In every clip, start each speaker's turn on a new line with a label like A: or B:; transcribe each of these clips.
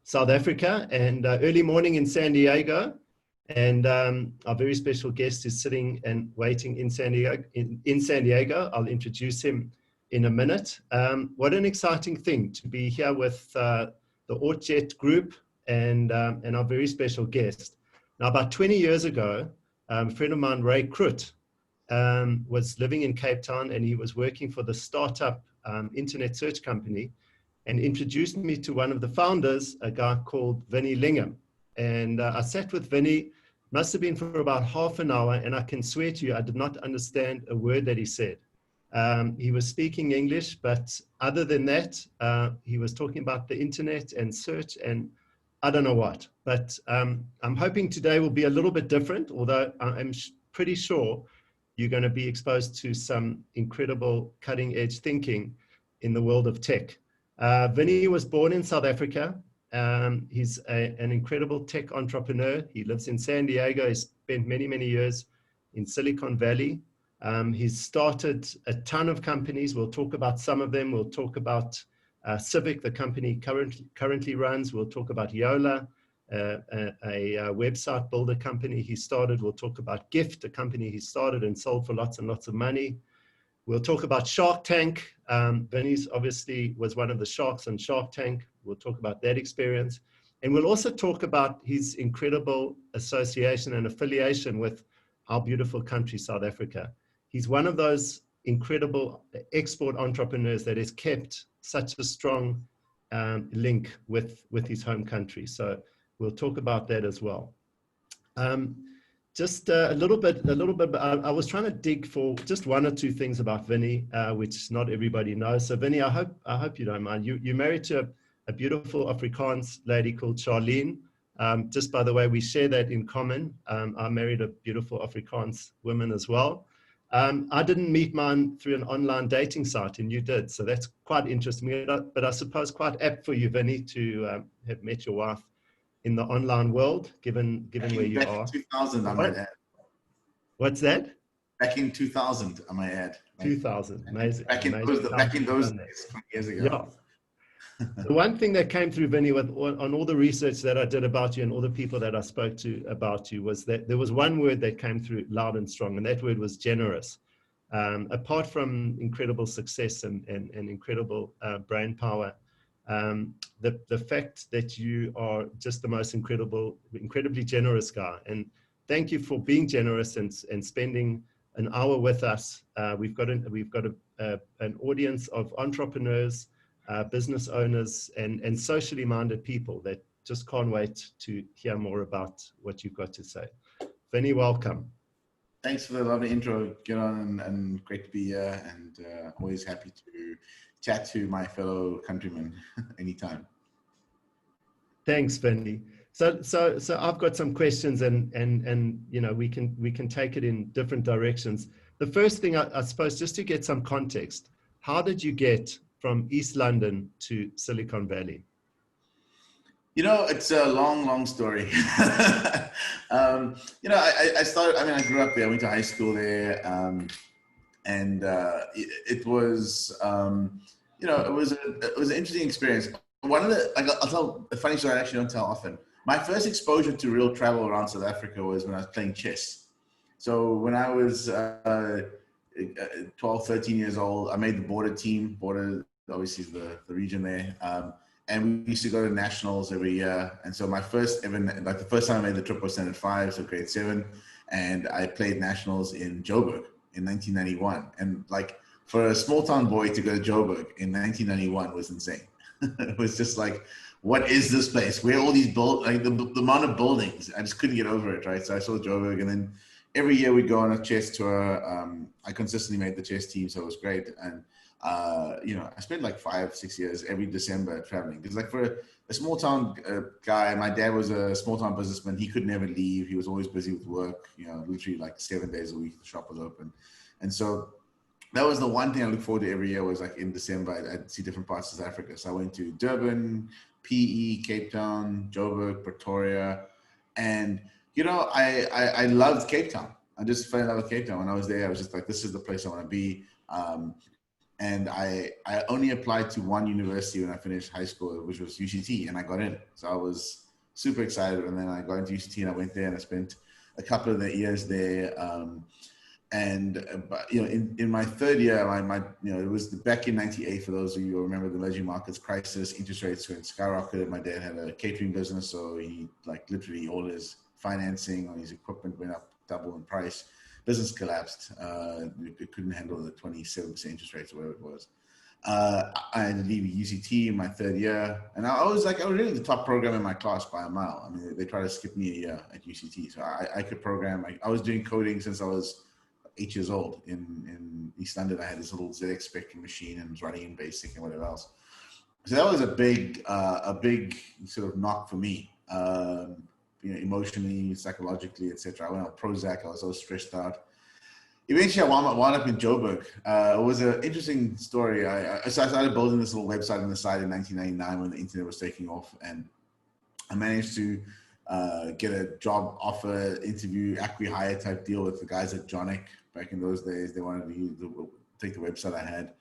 A: South Africa and early morning in San Diego. And our very special guest is sitting and waiting in San Diego. I'll introduce him in a minute. What an exciting thing to be here with the ORT Jet group and our very special guest. Now, about 20 years ago, a friend of mine, Ray Krut, was living in Cape Town, and he was working for the startup internet search company, and introduced me to one of the founders, a guy called Vinny Lingham. And I sat with Vinny, must have been for about half an hour, and I can swear to you, I did not understand a word that he said. He was speaking English, but other than that, he was talking about the internet and search and I don't know what. But I'm hoping today will be a little bit different, although I'm pretty sure you're going to be exposed to some incredible cutting edge thinking in the world of tech. Vinny was born in South Africa. He's an incredible tech entrepreneur. He lives in San Diego. He's spent many, many years in Silicon Valley. He's started a ton of companies. We'll talk about some of them. We'll talk about Civic, the company currently runs. We'll talk about Yola, a website builder company he started. We'll talk about Gift, a company he started and sold for lots and lots of money. We'll talk about Shark Tank. Vinny's obviously was one of the sharks on Shark Tank. We'll talk about that experience. And we'll also talk about his incredible association and affiliation with our beautiful country, South Africa. He's one of those incredible export entrepreneurs that has kept such a strong link with his home country. So we'll talk about that as well. Just a little bit, I was trying to dig for just one or two things about Vinny, which not everybody knows. So Vinny, I hope you don't mind. You're married to a beautiful Afrikaans lady called Charlene. Just by the way, we share that in common. I married a beautiful Afrikaans woman as well. I didn't meet mine through an online dating site, and you did. So that's quite interesting. But I suppose quite apt for you, Vinny, to have met your wife in the online world, given where you are.
B: Back in 2000, I might add.
A: What's that?
B: Back in 2000, I might add.
A: 2000, amazing.
B: Back in those days, 20 years ago.
A: Yeah. The one thing that came through, Vinny, on all the research that I did about you and all the people that I spoke to about you, was that there was one word that came through loud and strong, and that word was generous. Apart from incredible success and incredible brain power, the fact that you are just the most incredibly generous guy. And thank you for being generous and spending an hour with us. We've got an audience of entrepreneurs, business owners, and socially minded people that just can't wait to hear more about what you've got to say. Vinny, welcome.
B: Thanks for the lovely intro, Gidon, and great to be here, and always happy to chat to my fellow countrymen anytime.
A: Thanks, Vinny. So I've got some questions, and you know, we can take it in different directions. The first thing, I suppose, just to get some context, how did you get from East London to Silicon Valley?
B: You know, it's a long story. You know, I grew up there, I went to high school there, and it was, you know, it was an interesting experience. One of the, I'll tell a funny story I actually don't tell often. My first exposure to real travel around South Africa was when I was playing chess. So when I was 12, 13 years old, I made the border team. Border obviously is the region there. And we used to go to nationals every year. And so my first ever, like the first time I made the trip was standard 5, so grade 7. And I played nationals in Joburg in 1991. And like for a small town boy to go to Joburg in 1991 was insane. It was just like, what is this place? Where all these like the amount of buildings, I just couldn't get over it, right? So I saw Joburg, and then every year we'd go on a chess tour. I consistently made the chess team, so it was great. And you know, I spent like 5-6 years every December traveling, because like for a small town guy, my dad was a small town businessman. He could never leave. He was always busy with work, you know, literally like 7 days a week, the shop was open. And so that was the one thing I looked forward to every year, was like in December, I'd see different parts of South Africa. So I went to Durban, PE, Cape Town, Joburg, Pretoria. And, you know, I loved Cape Town. I just fell in love with Cape Town. When I was there, I was just like, this is the place I want to be. And I only applied to one university when I finished high school, which was UCT, and I got in. So I was super excited. And then I got into UCT and I went there and I spent a couple of the years there. But you know, in my third year, you know, it was back in '98. For those of you who remember the emerging markets crisis, interest rates went skyrocketed. My dad had a catering business, so he like literally all his financing on his equipment went up double in price. Business collapsed. It couldn't handle the 27% interest rates or whatever it was. I had to leave UCT in my third year, and I was really the top programmer in my class by a mile. I mean, they tried to skip me a year at UCT, so I could program. I was doing coding since I was 8 years old. In East London, I had this little ZX Spectrum machine and was running in BASIC and whatever else. So that was a big sort of knock for me. You know, emotionally, psychologically, etc. I went on Prozac. I was so stressed out. Eventually, I wound up in Joburg. It was an interesting story. So I started building this little website on the side in 1999 when the internet was taking off, and I managed to get a job offer, interview, acqui-hire type deal with the guys at Jonic back in those days. They wanted to take the website I had.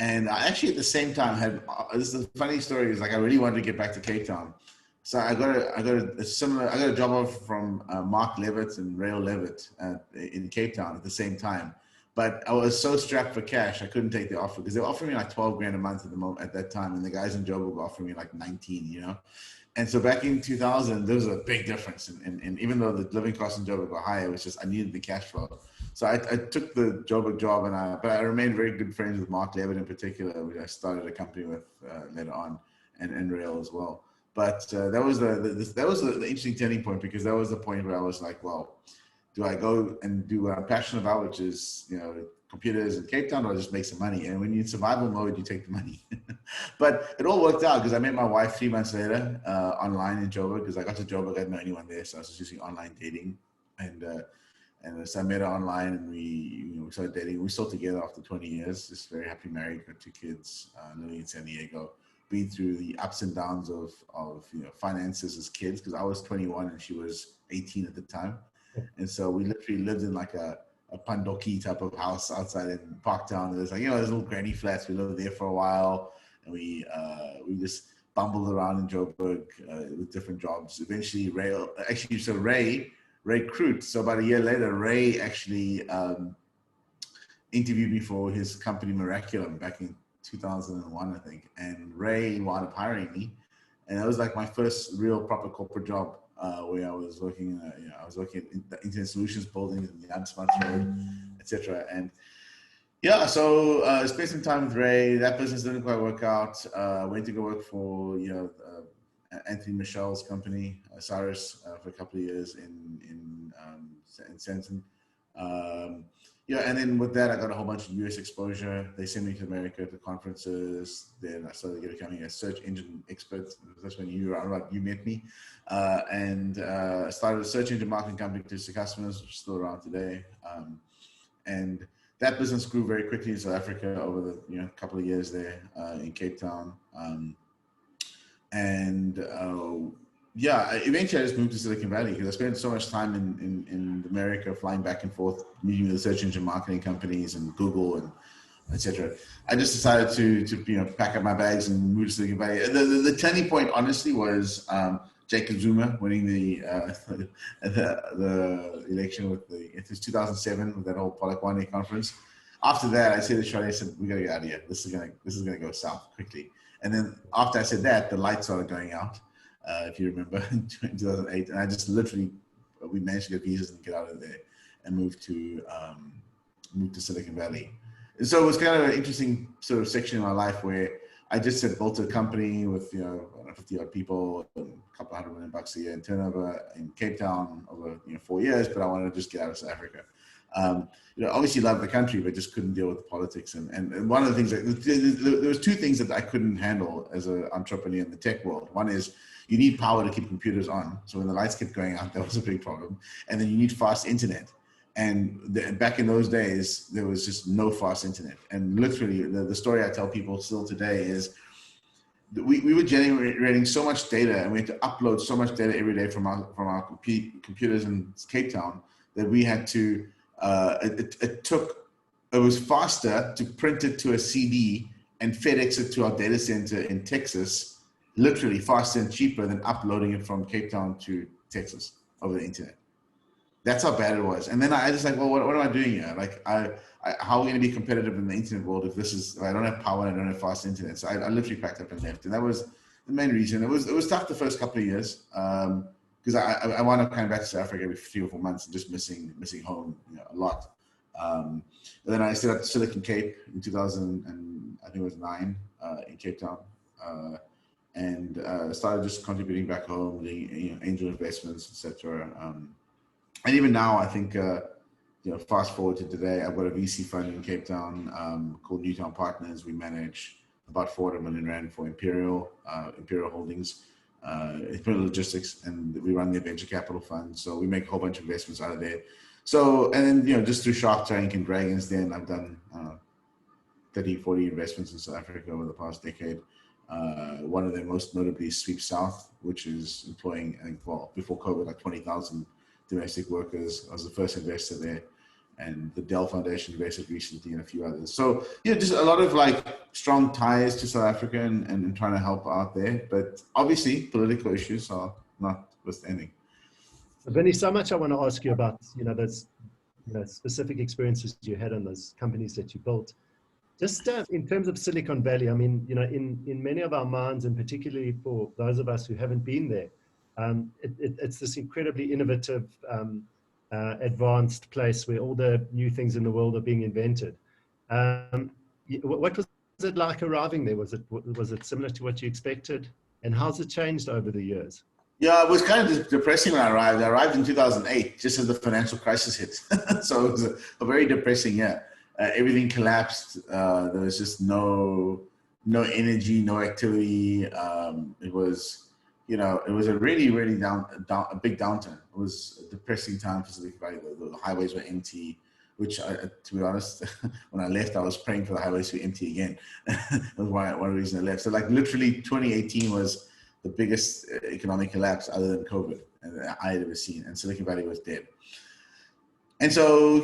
B: And I actually at the same time had, this is a funny story, is like I really wanted to get back to Cape Town. So I got a job offer from Mark Levitt and Rail Levitt in Cape Town at the same time. But I was so strapped for cash, I couldn't take the offer because they were offering me like 12 grand a month at that time. And the guys in Joburg were offering me like 19, you know? And so back in 2000, there was a big difference. And even though the living costs in Joburg were high, it was just, I needed the cash flow. So I took the Joburg job, but I remained very good friends with Mark Levitt in particular, which I started a company with later on, and Rail as well. But that was the interesting turning point, because that was the point where I was like, well, do I go and do what I'm passionate about, which is, you know, computers in Cape Town, or just make some money? And when you're in survival mode, you take the money. But it all worked out because I met my wife 3 months later online in Joburg, because I got to Joburg, I didn't know anyone there, so I was just using online dating. And so I met her online, and we started dating. We're still together after 20 years, just very happy married, got 2 kids, living in San Diego. Been through the ups and downs of you know, finances as kids, because I was 21 and she was 18 at the time. And so we literally lived in like a Pandoki type of house outside in Parktown. There's like, you know, there's little granny flats. We lived there for a while, and we just bumbled around in Joburg with different jobs. Eventually Ray Crute. So about a year later, Ray actually interviewed me for his company Miraculum back in 2001, I think. And Ray wound up hiring me, and that was like my first real proper corporate job, where I was working. I was working in the Internet Solutions building in the Amsmart Road, etc. And yeah, so I spent some time with Ray. That business didn't quite work out. Went to go work for Anthony Michel's company, Cyrus, for a couple of years in Santon. And then with that, I got a whole bunch of US exposure. They sent me to America to conferences. Then I started becoming a search engine expert. That's when you met me. And started a search engine marketing company to customers, which is still around today. And that business grew very quickly in South Africa over the couple of years there in Cape Town. Eventually I just moved to Silicon Valley because I spent so much time in America, flying back and forth, meeting with the search engine marketing companies and Google and etc. I just decided to pack up my bags and move to Silicon Valley. The turning point, honestly, was Jacob Zuma winning the election it was 2007 with that whole Polokwane conference. After that, I said to Charlie, I said, we gotta get out of here. This is gonna go south quickly. And then after I said that, the lights started going out, if you remember, in 2008. And I just we managed to get visas and get out of there and move to Silicon Valley. And so it was kind of an interesting sort of section in my life where I just had built a company with 50 odd people, and a couple $100 million a year in turnover in Cape Town over 4 years, but I wanted to just get out of South Africa. Obviously loved the country, but just couldn't deal with the politics. And one of the things there was 2 things that I couldn't handle as an entrepreneur in the tech world. One is you need power to keep computers on. So when the lights kept going out, that was a big problem. And then you need fast internet. And back in those days, there was just no fast internet. And literally, the story I tell people still today is that we were generating so much data, and we had to upload so much data every day from our computers in Cape Town that we had to. It took it was faster to print it to a CD and FedEx it to our data center in Texas, literally faster and cheaper than uploading it from Cape Town to Texas over the internet. That's how bad it was. And then I just like, well, what am I doing here? Like, how are we going to be competitive in the internet world if this is, I don't have power and I don't have fast internet? So I literally packed up and left. And that was the main reason. It was tough the first couple of years because I wound up coming back to South Africa every 3 or 4 months and just missing home, a lot. And then I stayed at Silicon Cape in 2009 in Cape Town, and started just contributing back home, doing angel investments, etc. And even now, I think fast forward to today, I've got a VC fund in Cape Town called Newtown Partners. We manage about 400 million rand for Imperial Holdings, Imperial Logistics, and we run the venture capital fund. So we make a whole bunch of investments out of there. So, and then, just through Shark Tank and Dragons Den, I've done 30, 40 investments in South Africa over the past decade. One of them most notably is Sweep South, which is employing, I think, before COVID, like 20,000 domestic workers. I was the first investor there. And the Dell Foundation invested recently and a few others. So, just a lot of like strong ties to South Africa and trying to help out there. But obviously, political issues are notwithstanding.
A: Vinny, so much I want to ask you about, those specific experiences you had in those companies that you built. Just in terms of Silicon Valley, I mean, in many of our minds, and particularly for those of us who haven't been there, it's this incredibly innovative, advanced place where all the new things in the world are being invented. What was it like arriving there? Was it similar to what you expected? And how's it changed over the years?
B: Yeah, it was kind of depressing when I arrived. I arrived in 2008, just as the financial crisis hit. So it was a very depressing year. Everything collapsed. There was just no energy, no activity. It was, it was a really, really a big downturn. It was a depressing time for Civic. The highways were empty, which, to be honest, when I left, I was praying for the highways to be empty again. That was one reason I left. So like literally 2018 was the biggest economic collapse other than COVID I had ever seen, and Silicon Valley was dead. And so,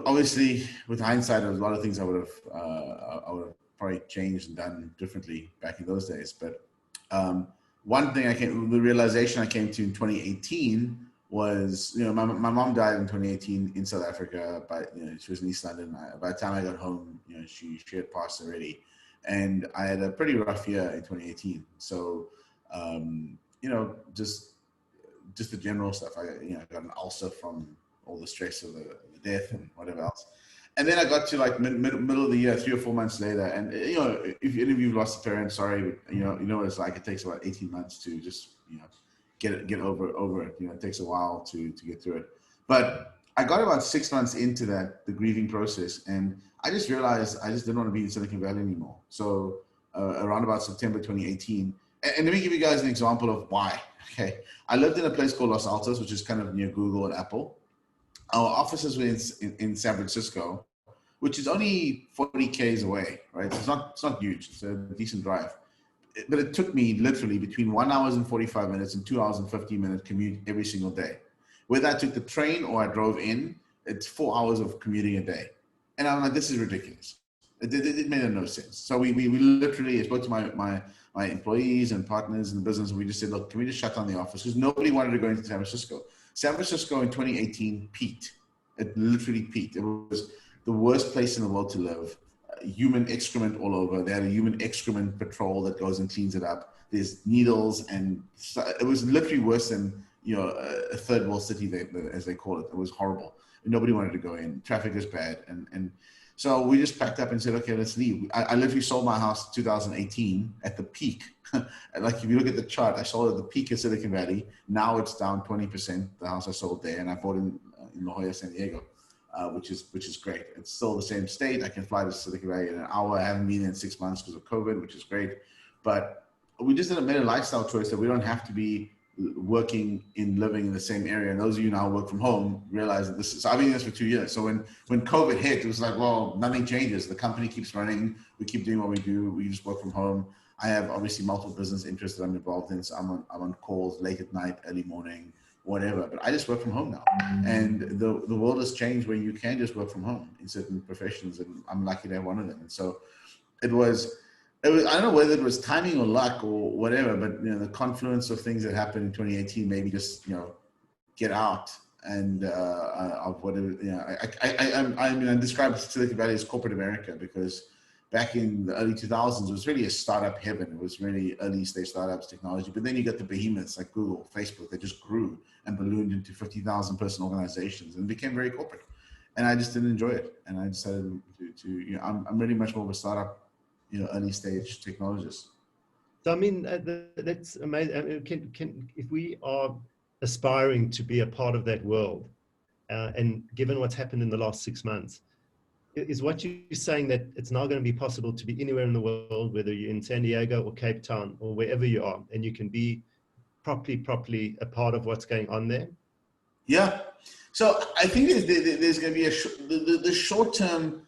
B: obviously, with hindsight, there was a lot of things I would have probably changed and done differently back in those days. But one thing the realization I came to in 2018 was, my mom died in 2018 in South Africa, but she was in East London. By the time I got home, she had passed already, and I had a pretty rough year in 2018. So, just the general stuff. I got an ulcer from all the stress of the death and whatever else. And then I got to like middle of the year, 3 or 4 months later. And, if any of you've lost a parent, sorry, you know what it's like. It takes about 18 months to just, get over it. It takes a while to get through it. But I got about 6 months into the grieving process, and I just realized I just didn't want to be in Silicon Valley anymore. So around about September 2018, and let me give you guys an example of why. Okay. I lived in a place called Los Altos, which is kind of near Google and Apple. Our offices were in San Francisco, which is only 40 Ks away, right? It's not huge. It's a decent drive. But it took me literally between 1 hour and 45 minutes and 2 hours and 15 minute commute every single day. Whether I took the train or I drove in, it's 4 hours of commuting a day. And I'm like, this is ridiculous. It made no sense. So we literally spoke to my employees and partners in the business, and we just said, look, can we just shut down the office? Because nobody wanted to go into San Francisco. San Francisco in 2018 peaked. It literally peaked. It was the worst place in the world to live. Human excrement all over. They had a human excrement patrol that goes and cleans it up. There's needles, and it was literally worse than a third world city, as they call it. It was horrible. Nobody wanted to go in. Traffic is bad, and so we just packed up and said, okay, let's leave. I literally sold my house in 2018 at the peak. Like if you look at the chart, I sold at the peak of Silicon Valley. Now it's down 20%, the house I sold there, and I bought in La Jolla, San Diego, which is great. It's still the same state. I can fly to Silicon Valley in an hour. I haven't been in 6 months because of COVID, which is great. But we just made a lifestyle choice that we don't have to be living in the same area. And those of you now work from home realize that this is, so I've been doing this for 2 years. So when COVID hit, it was like, well, nothing changes. The company keeps running. We keep doing what we do. We just work from home. I have obviously multiple business interests that I'm involved in. So I'm on calls late at night, early morning, whatever. But I just work from home now, and the world has changed where you can just work from home in certain professions, and I'm lucky to have one of them. And so it was, I don't know whether it was timing or luck or whatever, but the confluence of things that happened in 2018 maybe just get out and of whatever. I mean, I describe Silicon Valley as corporate America, because back in the early 2000s, it was really a startup heaven. It was really early stage startups, technology. But then you got the behemoths like Google, Facebook, that just grew and ballooned into 50,000 person organizations and became very corporate. And I just didn't enjoy it. And I decided to I'm really much more of a startup, early stage technologist.
A: So, I mean, that's amazing. I mean, if we are aspiring to be a part of that world, and given what's happened in the last 6 months, is what you're saying that it's now going to be possible to be anywhere in the world, whether you're in San Diego or Cape Town or wherever you are, and you can be properly a part of what's going on there?
B: Yeah. So I think there's going to be the short term.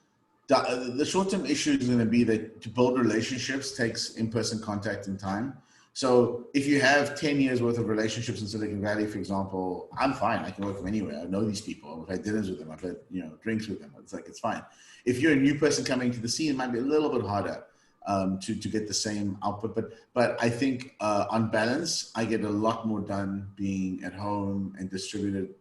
B: The short-term issue is going to be that to build relationships takes in-person contact and time. So if you have 10 years worth of relationships in Silicon Valley, for example, I'm fine. I can work from anywhere. I know these people. I've had dinners with them. I've had drinks with them. It's fine. If you're a new person coming to the scene, it might be a little bit harder to get the same output. But I think on balance, I get a lot more done being at home and distributed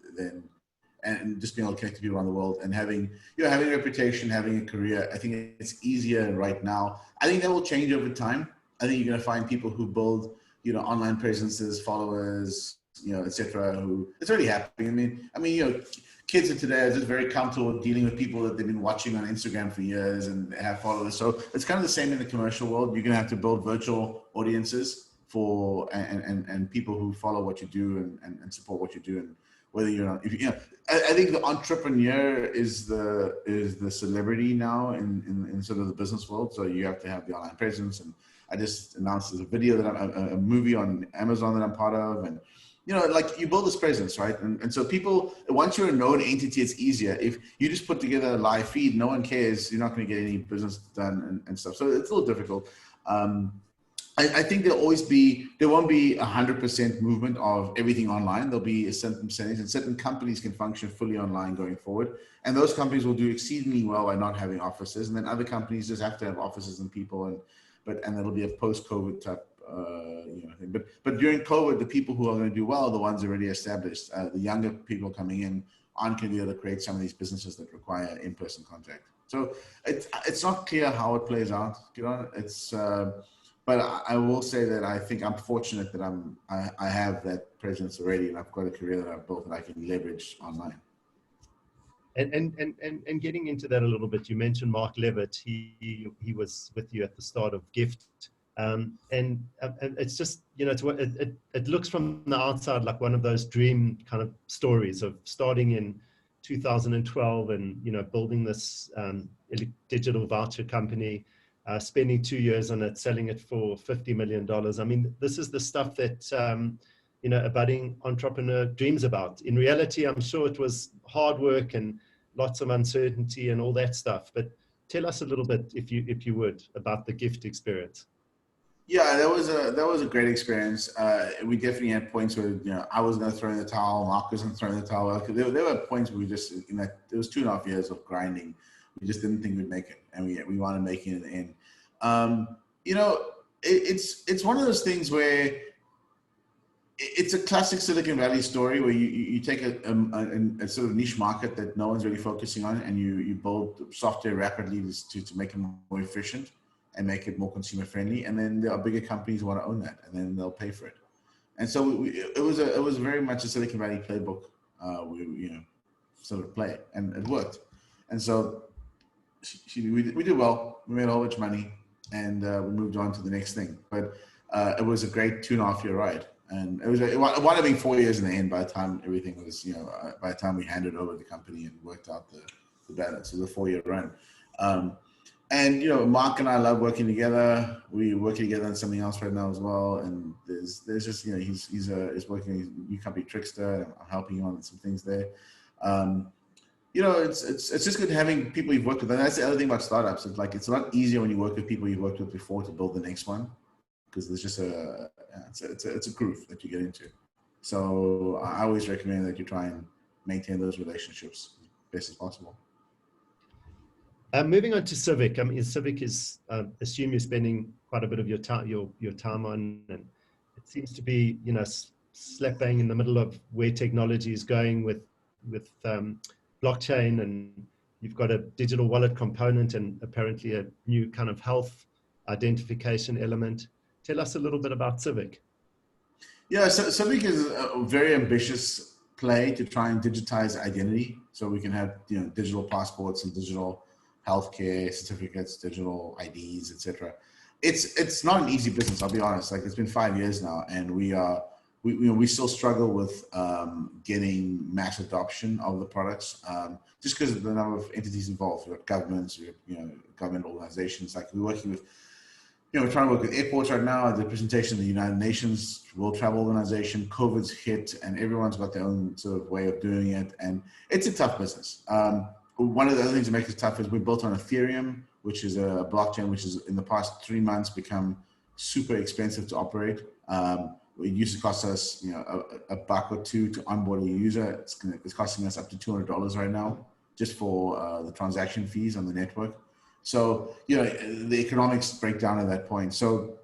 B: and just being able to connect to people around the world and having a reputation, having a career. I think it's easier right now. I think that will change over time. I think you're going to find people who build, online presences, followers, etc. Who it's already happening. I mean, kids of today are just very comfortable dealing with people that they've been watching on Instagram for years and have followers. So it's kind of the same in the commercial world. You're going to have to build virtual audiences for and people who follow what you do and support what you do. And whether you're not, I think the entrepreneur is the celebrity now in sort of the business world. So you have to have the online presence. And I just announced there's a video that a movie on Amazon that I'm part of, and like you build this presence, right? And so people, once you're a known entity, it's easier. If you just put together a live feed, no one cares. You're not going to get any business done and stuff. So it's a little difficult. I think there won't be 100% movement of everything online. There'll be a certain percentage, and certain companies can function fully online going forward. And those companies will do exceedingly well by not having offices. And then other companies just have to have offices and people, and that'll be a post-COVID type thing. But during COVID, the people who are going to do well are the ones already established. The younger people coming in aren't going to be able to create some of these businesses that require in-person contact. So it's not clear how it plays out. But I will say that I think I'm fortunate that I have that presence already, and I've got a career that I've built that I can leverage online.
A: And getting into that a little bit, you mentioned Mark Levitt. He was with you at the start of Gift, and it's just it looks from the outside like one of those dream kind of stories of starting in 2012 and building this digital voucher company. Spending 2 years on it, selling it for $50 million. I mean, this is the stuff that, a budding entrepreneur dreams about. In reality, I'm sure it was hard work and lots of uncertainty and all that stuff. But tell us a little bit, if you would, about the Gift experience.
B: Yeah, that was a great experience. We definitely had points where I was going to throw in the towel, Mark was going to throw in the towel. There were points where we just it was 2.5 years of grinding. We just didn't think we'd make it, and we wanted to make it in the end. It's one of those things where it's a classic Silicon Valley story where you take a sort of niche market that no one's really focusing on, and you build software rapidly to make it more efficient and make it more consumer friendly, and then there are bigger companies who want to own that, and then they'll pay for it. And so it was very much a Silicon Valley playbook. We sort of play, and it worked. And so we did well. We made a whole bunch of money, and we moved on to the next thing. But it was a great 2.5 year ride, and it wound up being 4 years in the end. By the time everything was, by the time we handed over the company and worked out the balance, it was a 4 year run. And Mark and I love working together. We're working together on something else right now as well. And there's just he's working in a new company, Trickster, and I'm helping him on some things there. It's just good having people you've worked with. And that's the other thing about startups. It's a lot easier when you work with people you've worked with before to build the next one, because there's just it's a groove that you get into. So I always recommend that you try and maintain those relationships as best as possible.
A: Moving on to Civic. I mean, Civic is, assume you're spending quite a bit of your time on, and it seems to be, slap bang in the middle of where technology is going with blockchain, and you've got a digital wallet component and apparently a new kind of health identification element. Tell us a little bit about Civic.
B: Yeah, so Civic is a very ambitious play to try and digitize identity, so we can have digital passports and digital healthcare certificates, digital IDs, etc. It's not an easy business. I'll be honest. Like, it's been 5 years now, and we still struggle with getting mass adoption of the products, just because of the number of entities involved. We've got governments, we have government organizations. Like, we're working with. We're trying to work with airports right now. The presentation of the United Nations World Travel Organization, COVID's hit, and everyone's got their own sort of way of doing it. And it's a tough business. One of the other things that makes it tough is we're built on Ethereum, which is a blockchain, which has in the past 3 months become super expensive to operate. It used to cost us, a buck or two to onboard a user. It's costing us up to $200 right now, just for the transaction fees on the network. So, the economics break down at that point. So,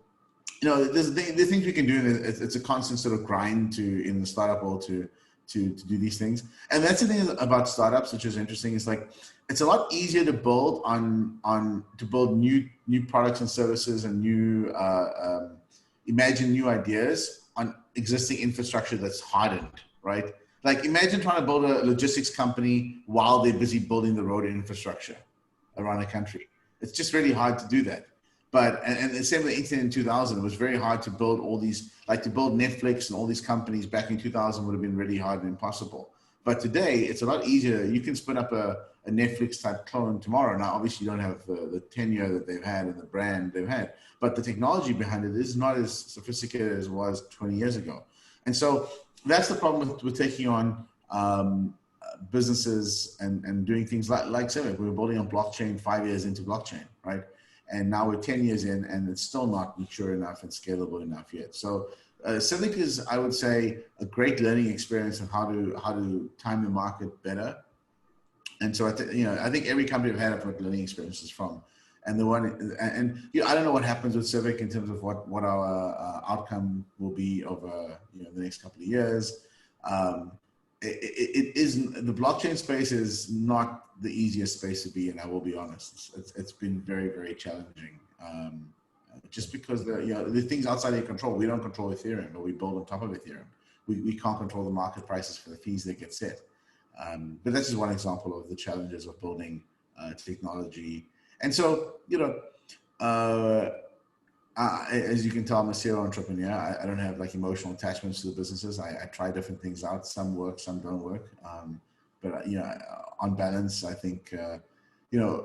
B: there's things we can do. It's a constant sort of grind in the startup world to do these things. And that's the thing about startups, which is interesting. Is like, it's a lot easier to build to build new products and services and imagine new ideas on existing infrastructure that's hardened, right? Like, imagine trying to build a logistics company while they're busy building the road infrastructure around the country. It's just really hard to do that. But, and the same with the internet in 2000, it was very hard to build all these, like to build Netflix and all these companies back in 2000 would have been really hard and impossible. But today, it's a lot easier. You can spin up a Netflix type clone tomorrow. Now, obviously, you don't have the tenure that they've had and the brand they've had, but the technology behind it is not as sophisticated as it was 20 years ago. And so that's the problem with taking on businesses and doing things like Civic. We were building on blockchain 5 years into blockchain, right? And now we're 10 years in, and it's still not mature enough and scalable enough yet. So Civic is, I would say, a great learning experience of how to time the market better. And so I think every company I've had I've got learning experiences from. And I don't know what happens with Civic in terms of what our outcome will be over the next couple of years. It isn't, the blockchain space is not the easiest space to be in. I will be honest. It's been very, very challenging. Just because the things outside of your control. We don't control Ethereum, but we build on top of Ethereum. We can't control the market prices for the fees that get set. But that's just one example of the challenges of building technology. And so, as you can tell, I'm a serial entrepreneur. I don't have like emotional attachments to the businesses. I try different things out. Some work, some don't work. But on balance, I think I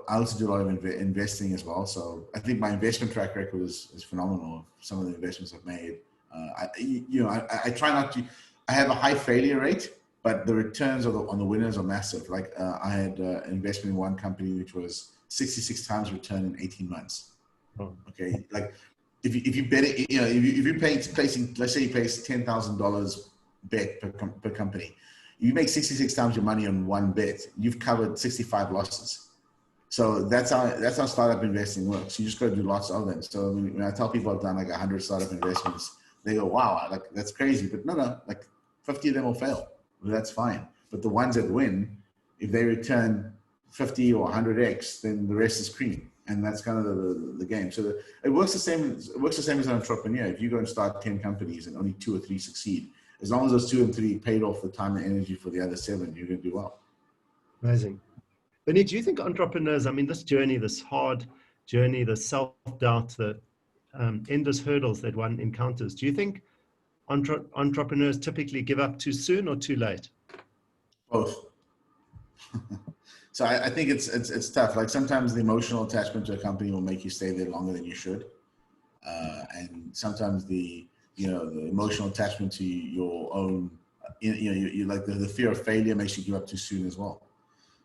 B: also do a lot of investing as well. So I think my investment track record is phenomenal. Some of the investments I've made. I try not to. I have a high failure rate, but the returns on the winners are massive. Like I had an investment in one company which was 66 times return in 18 months.
A: Oh.
B: Okay, like if you bet it, if you're placing, let's say you place $10,000 bet per company, you make 66 times your money on one bet. You've covered 65 losses. So that's how startup investing works. You just got to do lots of them. So when I tell people I've done like 100 startup investments, they go, "Wow, like that's crazy." But no, like 50 of them will fail. Well, that's fine. But the ones that win, if they return 50 or 100x, then the rest is cream. And that's kind of the game. So it works the same. It works the same as an entrepreneur. If you go and start 10 companies and only 2 or 3 succeed, as long as those 2 and 3 paid off the time and energy for the other 7, you're going to do well.
A: Amazing. Vinny, do you think entrepreneurs, I mean, this journey, this hard journey, the self-doubt, the endless hurdles that one encounters, do you think entrepreneurs typically give up too soon or too late?
B: Both. So I think it's tough. Like sometimes the emotional attachment to a company will make you stay there longer than you should, and sometimes the emotional attachment to your own, you like the fear of failure makes you give up too soon as well.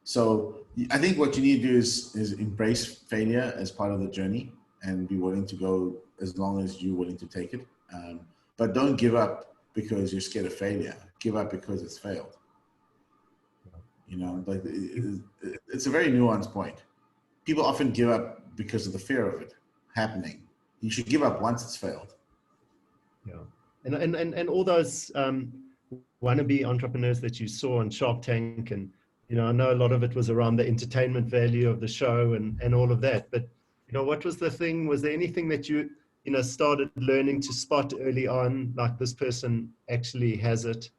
B: So I think what you need to do is embrace failure as part of the journey and be willing to go as long as you're willing to take it. But don't give up because you're scared of failure. Give up because it's failed. You know, like it's a very nuanced point. People often give up because of the fear of it happening. You should give up once it's failed.
A: Yeah, and all those wannabe entrepreneurs that you saw on Shark Tank, and you know, I know a lot of it was around the entertainment value of the show and all of that. But you know, what was the thing? Was there anything that you know started learning to spot early on, like this person actually has it?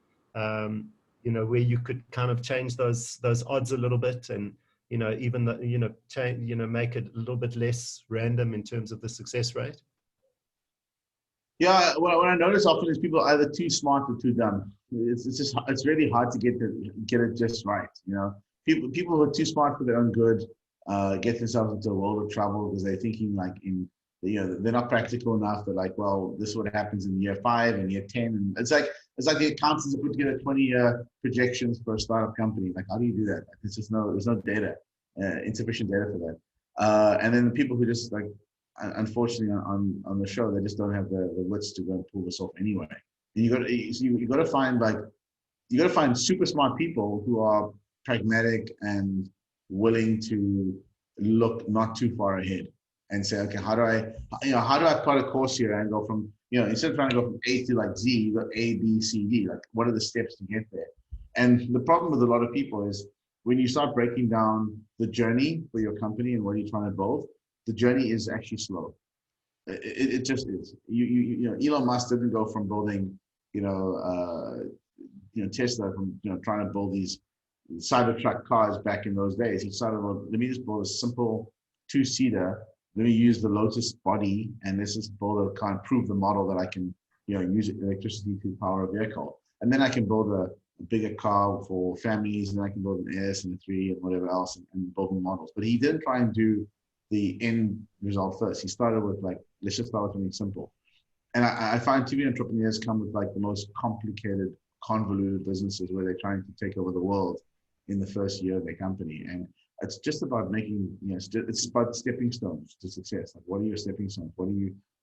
A: You know, where you could kind of change those odds a little bit, and you know, even the change, make it a little bit less random in terms of the success rate.
B: Yeah, what I notice often is people are either too smart or too dumb. It's really hard to get it just right. You know, people who are too smart for their own good get themselves into a world of trouble because they're thinking like they're not practical enough. They're like, well, this is what happens in year 5 and year 10, and it's like the accountants that put together 20-year projections for a startup company. Like, how do you do that? Like, there's no data, insufficient data for that. And then the people who just like, unfortunately on the show, they just don't have the wits to go and pull this off anyway. And you got to find super smart people who are pragmatic and willing to look not too far ahead and say, okay, how do I plot a course here and go from, instead of trying to go from A to like Z, you go A, B, C, D. Like, what are the steps to get there? And the problem with a lot of people is when you start breaking down the journey for your company and what you're trying to build, the journey is actually slow. It just is. Elon Musk didn't go from building, Tesla, from trying to build these Cybertruck cars back in those days. He started with, let me just build a simple 2-seater. Let me use the Lotus body, and this is build a kind of prove the model that I can, use electricity to power a vehicle, and then I can build a bigger car for families, and I can build an S and a 3 and whatever else, and build models. But he didn't try and do the end result first. He started with like, let's just start with something simple. And I find TV entrepreneurs come with like the most complicated, convoluted businesses where they're trying to take over the world in the first year of their company. And it's just about making, it's about stepping stones to success. Like, what are your stepping stones?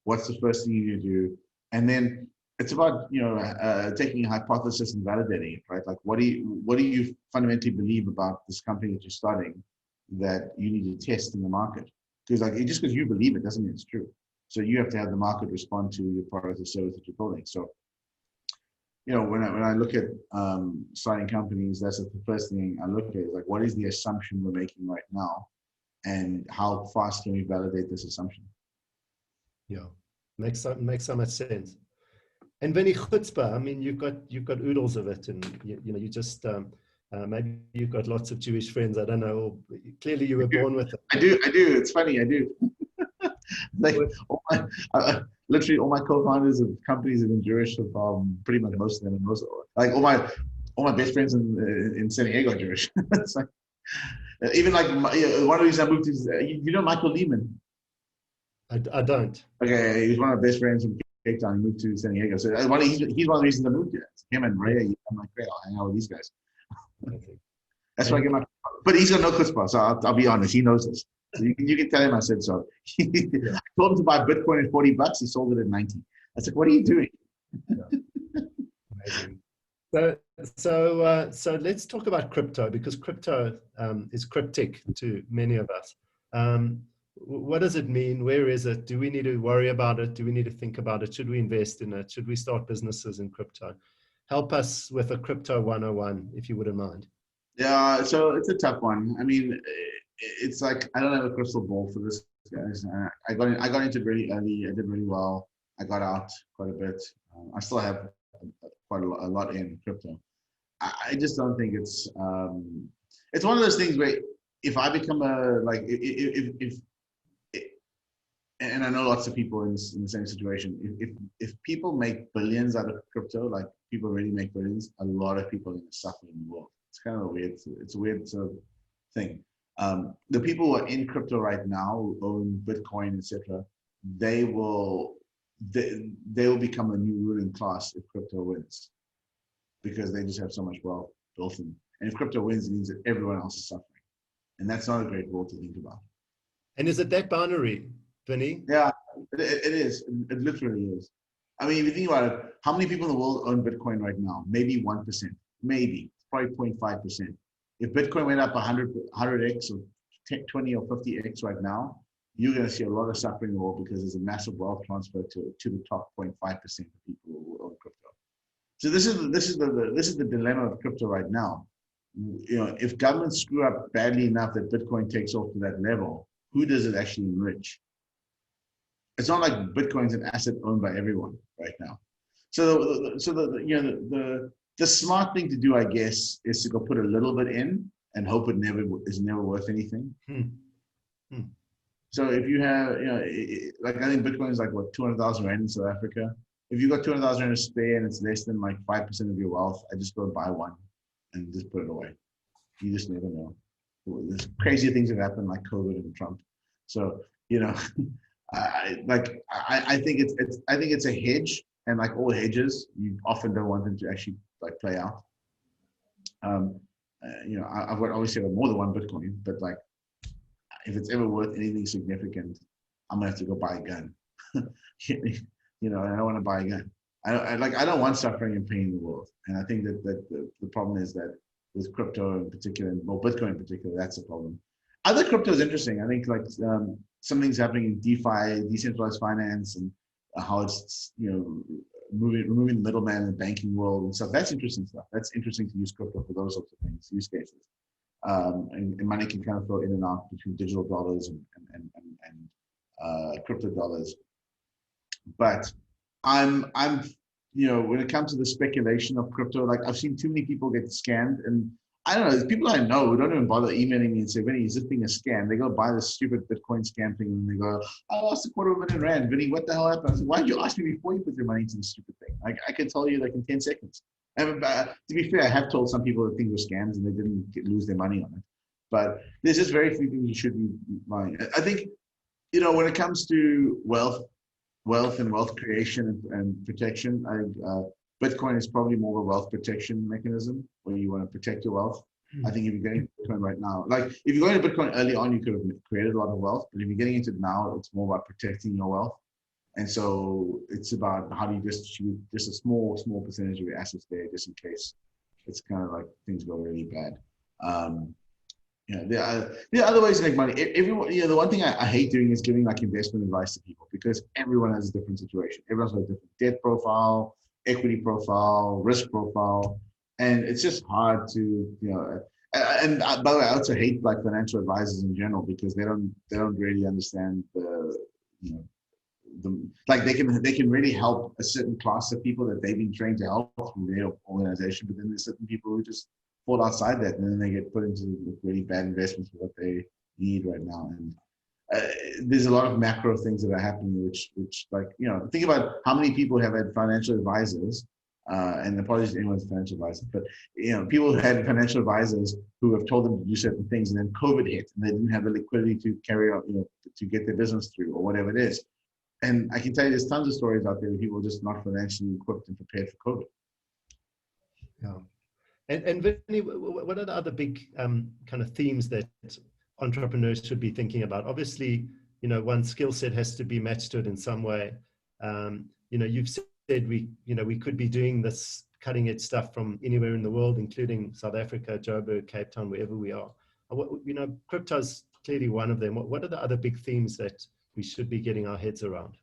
B: What's the first thing you need to do? And then it's about, taking a hypothesis and validating it, right? Like, what do you fundamentally believe about this company that you're starting that you need to test in the market? Because like, just because you believe it doesn't mean it's true. So you have to have the market respond to your product or service that you're building. So, when I look at starting companies, that's the first thing I look at is like, what is the assumption we're making right now, and how fast can we validate this assumption?
A: Yeah, makes so much sense. And Vinny, chutzpah, I mean, you've got oodles of it, and you just maybe you've got lots of Jewish friends. I don't know. Clearly, you were born with it.
B: I do. It's funny. I do. Like, literally all my co-founders of companies have been Jewish. Pretty much most of them, like all my best friends in San Diego are Jewish. It's like, even like one of the reasons I moved is Michael Lehman.
A: I don't.
B: Okay, he's one of my best friends from Cape Town. He moved to San Diego, so he's one of the reasons I moved here. It's him and Ray. I'm like, great, I'll hang out with these guys. That's why I get my. But he's got no chutzpah, so I'll be honest. He knows this. So you can tell him I said so. I told him to buy Bitcoin at $40. He sold it at 90. I said, "What are you doing?"
A: Amazing. So let's talk about crypto, because crypto is cryptic to many of us. What does it mean? Where is it? Do we need to worry about it? Do we need to think about it? Should we invest in it? Should we start businesses in crypto? Help us with a crypto 101, if you wouldn't mind.
B: Yeah, so it's a tough one. I mean, it's like, I don't have a crystal ball for this, guys. I got into it really early. I did really well. I got out quite a bit. I still have quite a lot in crypto. I just don't think it's one of those things where if I become and I know lots of people in the same situation. If people make billions out of crypto, like people really make billions, a lot of people are going to suffer in the world. It's kind of weird. It's a weird sort of thing. The people who are in crypto right now, who own Bitcoin, etc., they will become a new ruling class if crypto wins, because they just have so much wealth built in. And if crypto wins, it means that everyone else is suffering, and that's not a great world to think about.
A: And is it that binary, Vinny?
B: Yeah, it is. It literally is. I mean, if you think about it, how many people in the world own Bitcoin right now? Maybe 1%, maybe, probably 0.5%. If Bitcoin went up 100x or 10, 20 or 50x right now, you're going to see a lot of suffering in the world because there's a massive wealth transfer to the top 0.5% of people who own crypto. So this is the dilemma of crypto right now. You know, if governments screw up badly enough that Bitcoin takes off to that level, who does it actually enrich? It's not like Bitcoin's an asset owned by everyone right now. So the smart thing to do, I guess, is to go put a little bit in and hope it is never worth anything. So if you have, you know, like I think Bitcoin is like what, 200,000 rand in South Africa. If you got 200,000 rand to spare and it's less than like 5% of your wealth, I just go buy one and just put it away. You just never know. There's crazy things that happen like COVID and Trump. So, you know, I think it's a hedge, and like all hedges, you often don't want them to actually like play out. You know, I've got obviously more than one Bitcoin, but like if it's ever worth anything significant, I'm gonna have to go buy a gun. You know, I don't want to buy a gun. I don't want suffering and pain in the world, and I think that the problem is that with crypto in particular, and well, Bitcoin in particular, that's the problem. Other crypto is interesting. I think like something's happening in DeFi, decentralized finance, and how it's, you know, removing the middleman in the banking world and stuff. That's interesting stuff. That's interesting to use crypto for those sorts of things, use cases. And money can kind of flow in and out between digital dollars and crypto dollars. But I'm you know, when it comes to the speculation of crypto, like I've seen too many people get scammed, and I don't know, there's people I know who don't even bother emailing me and say, Vinny, is this being a scam? They go buy this stupid Bitcoin scam thing and they go, I lost $250,000. Vinny, what the hell happened? I said, why did you ask me before you put your money into this stupid thing? Like I can tell you like in 10 seconds. And to be fair, I have told some people that things were scams and they didn't lose their money on it. But there's just very few things you should be buying. I think, you know, when it comes to wealth and wealth creation and protection, Bitcoin is probably more of a wealth protection mechanism where you want to protect your wealth. I think if you're getting Bitcoin right now, like if you're going to Bitcoin early on, you could have created a lot of wealth, but if you're getting into it now, it's more about protecting your wealth. And so it's about how do you distribute just a small percentage of your assets there, just in case it's kind of like things go really bad. You know, there are other ways to make money. Everyone, you know, the one thing I hate doing is giving like investment advice to people because everyone has a different situation. Everyone's got a different debt profile, equity profile, risk profile, and it's just hard to, you know. And by the way, I also hate like financial advisors in general because they don't really understand the, you know, like they can really help a certain class of people that they've been trained to help through their organization, but then there's certain people who just fall outside that, and then they get put into really bad investments for what they need right now. And there's a lot of macro things that are happening, which like, you know, think about how many people have had financial advisors, and apologies to anyone's financial advisor, but, you know, people who had financial advisors who have told them to do certain things, and then COVID hit, and they didn't have the liquidity to carry out, you know, to get their business through or whatever it is. And I can tell you there's tons of stories out there where people are just not financially equipped and prepared for COVID.
A: Yeah. And Vinny, what are the other big kind of themes that entrepreneurs should be thinking about? Obviously, you know, one skill set has to be matched to it in some way. You know, you've said we could be doing this cutting edge stuff from anywhere in the world, including South Africa, Joburg, Cape Town, wherever we are. You know, crypto is clearly one of them. What are the other big themes that we should be getting our heads around?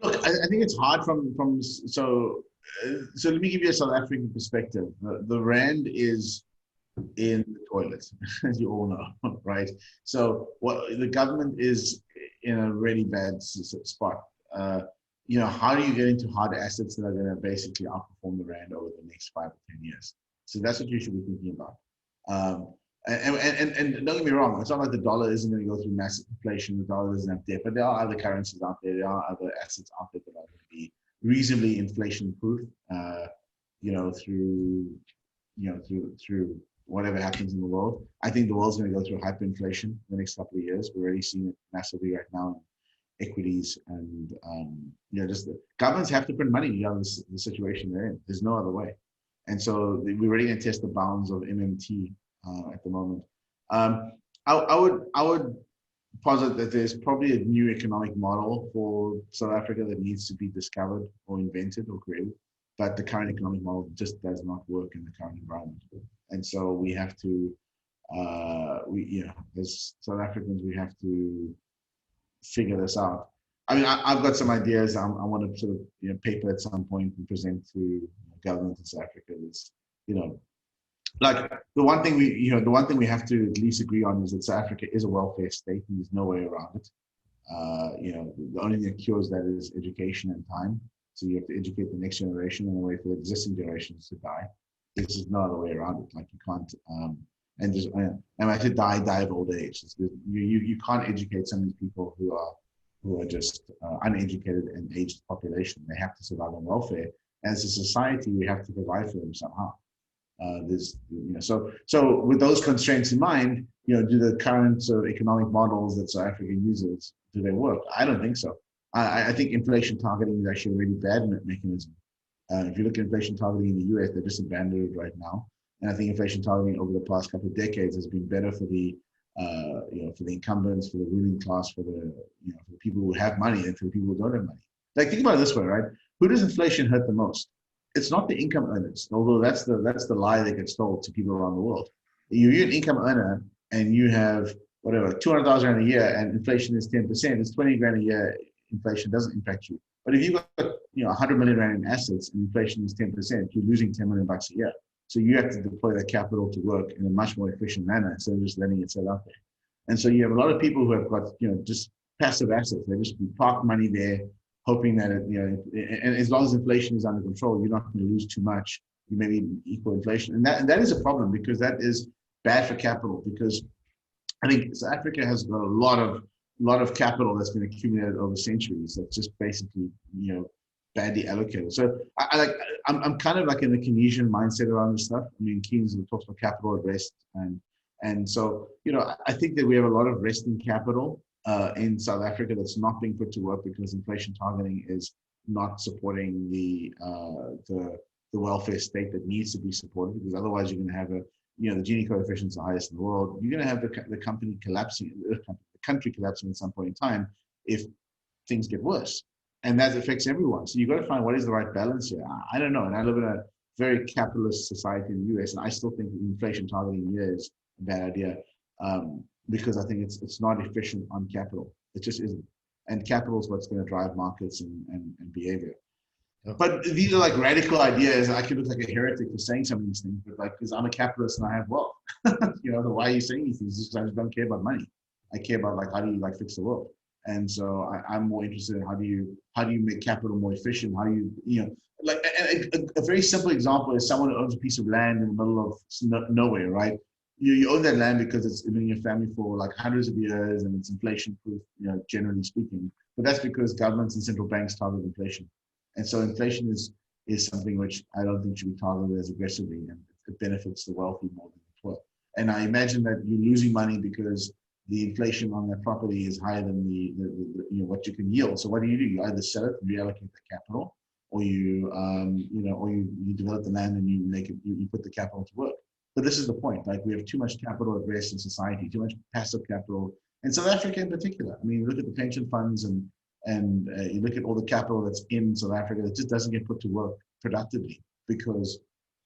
B: Look, I think it's hard so let me give you a South African perspective. The rand is in the toilet, as you all know, right? So what the government is in a really bad spot. You know, how do you get into hard assets that are going to basically outperform the rand over the next 5 or 10 years? So that's what you should be thinking about. And don't get me wrong, it's not like the dollar isn't going to go through massive inflation, the dollar doesn't have debt, but there are other currencies out there, there are other assets out there that are going to be reasonably inflation proof, you know, through whatever happens in the world. I think the world's going to go through hyperinflation in the next couple of years. We're already seeing it massively right now in equities, and you know, just the governments have to print money out of the situation they're in. There's no other way. And so we're already going to test the bounds of MMT at the moment. I would posit that there's probably a new economic model for South Africa that needs to be discovered or invented or created, but the current economic model just does not work in the current environment. And so we have to, as South Africans, we have to figure this out. I mean, I've got some ideas. I want to sort of paper at some point and present to government in South Africa. It's, like the one thing we have to at least agree on is that South Africa is a welfare state, and there's no way around it. The only thing that cures that is education and time. So you have to educate the next generation and wait for the existing generations to die. This is not a way around it. Like you can't, and I said die of old age. You can't educate some of these people who are just uneducated and aged population. They have to survive on welfare. As a society, we have to provide for them somehow. So with those constraints in mind, do the current sort of economic models that South Africa uses, do they work? I don't think so. I think inflation targeting is actually a really bad mechanism. If you look at inflation targeting in the US, they're just abandoned it right now. And I think inflation targeting over the past couple of decades has been better for the incumbents, for the ruling class, for the people who have money and for the people who don't have money. Like, think about it this way, right? Who does inflation hurt the most? It's not the income earners, although that's the lie that gets told to people around the world. You're an income earner and you have whatever 200,000 a year, and inflation is 10%. It's 20 grand a year. Inflation doesn't impact you. But if you've got 100 million rand in assets and inflation is 10%, you're losing 10 million bucks a year. So you have to deploy that capital to work in a much more efficient manner instead of just letting it sit out there. And so you have a lot of people who have got just passive assets. They just park money there, hoping that and as long as inflation is under control, you're not going to lose too much. You maybe equal inflation, and that is a problem, because that is bad for capital. Because I think South Africa has got a lot of capital that's been accumulated over centuries that's just basically badly allocated. So I'm kind of like in the Keynesian mindset around this stuff. I mean, Keynes talks about capital at rest, and so I think that we have a lot of resting capital in South Africa that's not being put to work because inflation targeting is not supporting the welfare state that needs to be supported. Because otherwise, you're going to have the Gini coefficient is the highest in the world. You're going to have the country collapsing at some point in time if things get worse, and that affects everyone. So you've got to find what is the right balance here. I don't know, and I live in a very capitalist society in the US, and I still think inflation targeting here is a bad idea. Because I think it's not efficient on capital. It just isn't. And capital is what's going to drive markets and behavior. Okay. But these are like radical ideas. I could look like a heretic for saying some of these things, but because I'm a capitalist and I have wealth, why are you saying these things? It's because I just don't care about money. I care about how do you fix the world. And so I'm more interested in how do you make capital more efficient? How do a very simple example is someone who owns a piece of land in the middle of nowhere, right? You own that land because it's been in your family for like hundreds of years and it's inflation proof, generally speaking. But that's because governments and central banks target inflation. And so inflation is something which I don't think should be targeted as aggressively, and it benefits the wealthy more than the poor. And I imagine that you're losing money because the inflation on that property is higher than the what you can yield. So what do? You either sell it and reallocate the capital, or you develop the land and you put the capital to work. But this is the point. Like, we have too much capital at rest in society, too much passive capital, and South Africa in particular. I mean, look at the pension funds and you look at all the capital that's in South Africa that just doesn't get put to work productively because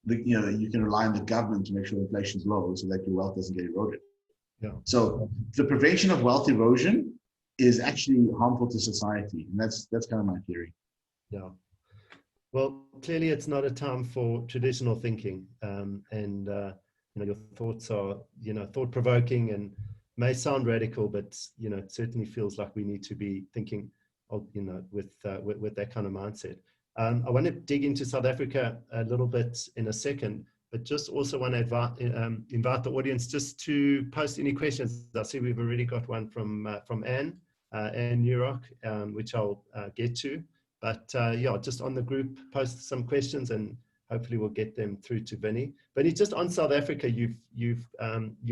B: you can rely on the government to make sure inflation is low so that your wealth doesn't get eroded. Yeah. So the prevention of wealth erosion is actually harmful to society, and that's kind of my theory.
A: Yeah. Well, clearly it's not a time for traditional thinking, and your thoughts are thought-provoking and may sound radical, but it certainly feels like we need to be thinking with that kind of mindset. I want to dig into South Africa a little bit in a second, but just also want to invite the audience just to post any questions. I see we've already got one from Anne Newrock, which I'll get to. But just on the group, post some questions and hopefully we'll get them through to Vinny. Vinny, just on South Africa, you've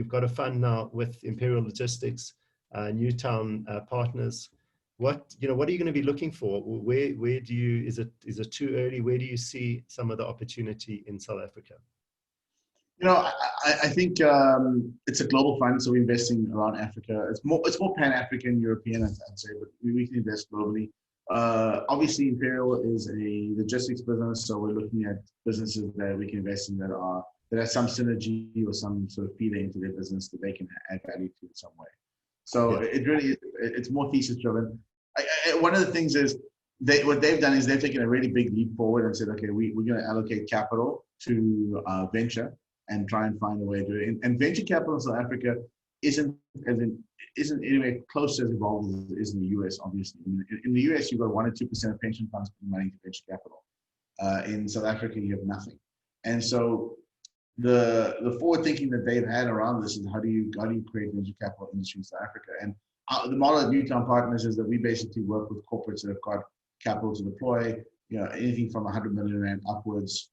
A: got a fund now with Imperial Logistics, Newtown Partners. What are you going to be looking for? Where do you, is it too early? Where do you see some of the opportunity in South Africa?
B: I think it's a global fund, so we're investing around Africa. It's more Pan-African, European, I'd say, but we can invest globally. Obviously, Imperial is a logistics business, so we're looking at businesses that we can invest in that have some synergy or some sort of feeder into their business that they can add value to in some way. So it's more thesis driven. One of the things is what they've done is they've taken a really big leap forward and said, okay, we're going to allocate capital to venture and try and find a way to do it. And venture capital in South Africa isn't anywhere close to as evolved as it is in the US, obviously. In the US, you've got 1 or 2% of pension funds putting money into venture capital. In South Africa, you have nothing. And so the forward thinking that they've had around this is how do you create venture capital industry in South Africa? And the model at Newtown Partners is that we basically work with corporates that have got capital to deploy, anything from 100 million rand upwards.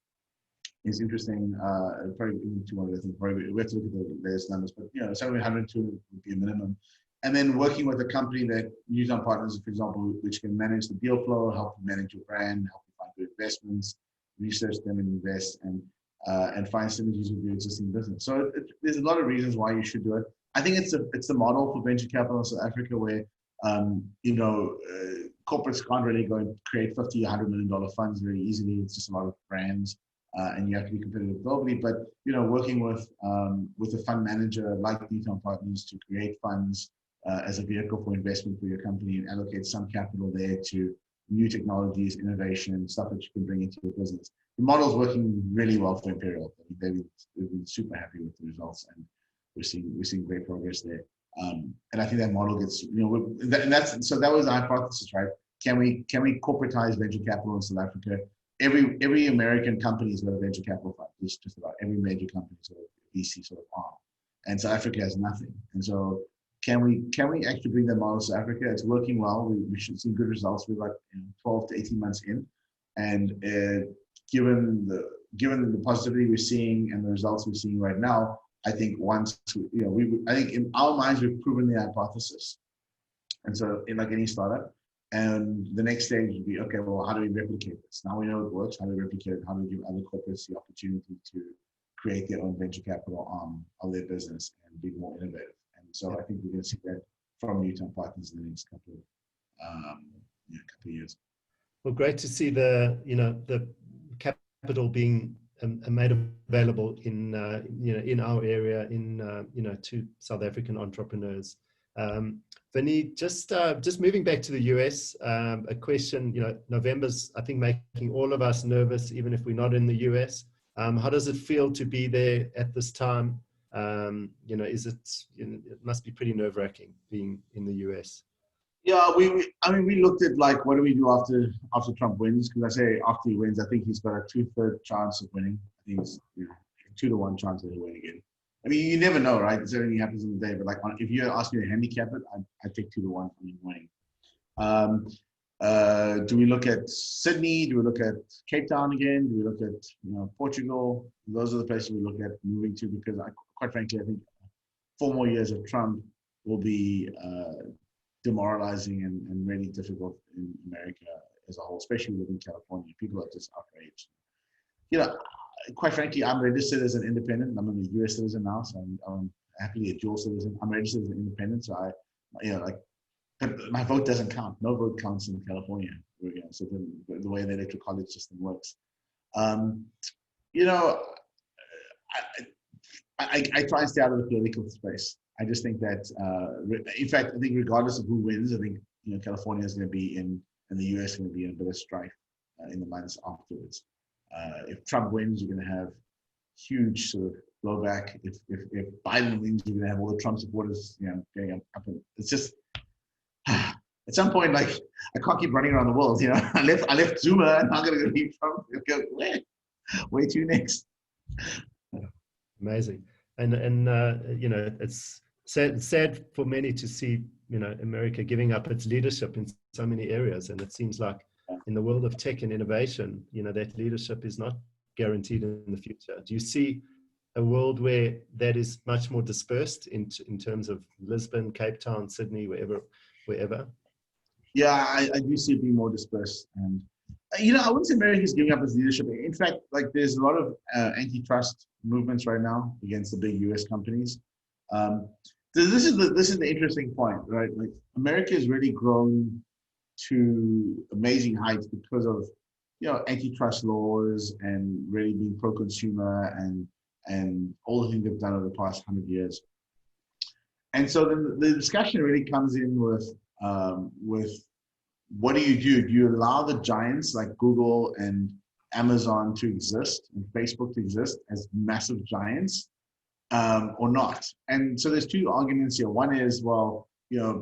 B: Is interesting. Probably even 200. I think probably we have to look at the latest numbers, but somewhere 100 to would be a minimum. And then working with a company that Newtown Partners, for example, which can manage the deal flow, help you manage your brand, help you find good investments, research them and invest, and find synergies with your existing business. So there's a lot of reasons why you should do it. I think it's the model for venture capital in South Africa where corporates can't really go and create $50, $100 million funds very easily. It's just a lot of brands. And you have to be competitive globally, but working with a fund manager like Newtown Partners to create funds as a vehicle for investment for your company and allocate some capital there to new technologies, innovation, stuff that you can bring into your business. The model is working really well for Imperial. They've been super happy with the results, and we're seeing great progress there. And I think that model gets that was the hypothesis, right? Can we corporatize venture capital in South Africa? Every American company has got a venture capital fund. Just about every major company has got a VC sort of arm, and South Africa has nothing. And so, can we actually bring that model to South Africa? It's working well. We should see good results. We're like 12 to 18 months in, and given the positivity we're seeing and the results we're seeing right now, I think I think in our minds we've proven the hypothesis. And so, like any startup. And the next stage would be, okay, well, how do we replicate this? Now we know it works. How do we replicate it? How do we give other corporates the opportunity to create their own venture capital arm of their business and be more innovative? And so I think we're going to see that from Newtown Partners in the next couple of years.
A: Well, great to see the capital being made available in our area to South African entrepreneurs. Vinny, just moving back to the US, a question, November's, I think, making all of us nervous, even if we're not in the US. How does it feel to be there at this time? It must be pretty nerve-wracking being in the US.
B: Yeah, we looked at like, what do we do after Trump wins? Because I say after he wins, I think he's got a 2/3 chance of winning. I think it's 2-to-1 chance that he'll win again. I mean, you never know, right? Everything happens in the day, but like, if you ask me to handicap it, I'd take 2-to-1 for him winning. Do we look at Sydney? Do we look at Cape Town again? Do we look at Portugal? Those are the places we look at moving to, because quite frankly, I think 4 more years of Trump will be demoralizing and really difficult in America as a whole, especially within California. People are just outraged. Quite frankly, I'm registered as an independent. I'm a US citizen now, so I'm happily a dual citizen. I'm registered as an independent, so but my vote doesn't count. No vote counts in California. So the way the electoral college system works. I try and stay out of the political space. I just think that, in fact, I think regardless of who wins, I think California is going to be and the US is going to be in a bit of strife in the months afterwards. If Trump wins, you're going to have huge sort of blowback. If Biden wins, you're going to have all the Trump supporters, going up. And it's just at some point, like, I can't keep running around the world. I left Zuma, and I'm going to go leave Trump. Go, where to next?
A: Amazing, and it's sad for many to see America giving up its leadership in so many areas, and it seems like in the world of tech and innovation, that leadership is not guaranteed in the future. Do you see a world where that is much more dispersed in terms of Lisbon, Cape Town, Sydney, wherever? Yeah,
B: I do see it being more dispersed, and I wouldn't say America is giving up its leadership. In fact, like there's a lot of antitrust movements right now against the big U.S. companies. Um, this is the interesting point, right? Like America has really grown to amazing heights because of antitrust laws and really being pro-consumer and all the things they've done over the past 100 years. And so then the discussion really comes in with what do you do? Do you allow the giants like Google and Amazon to exist and Facebook to exist as massive giants, or not? And so there's two arguments here. One is, well,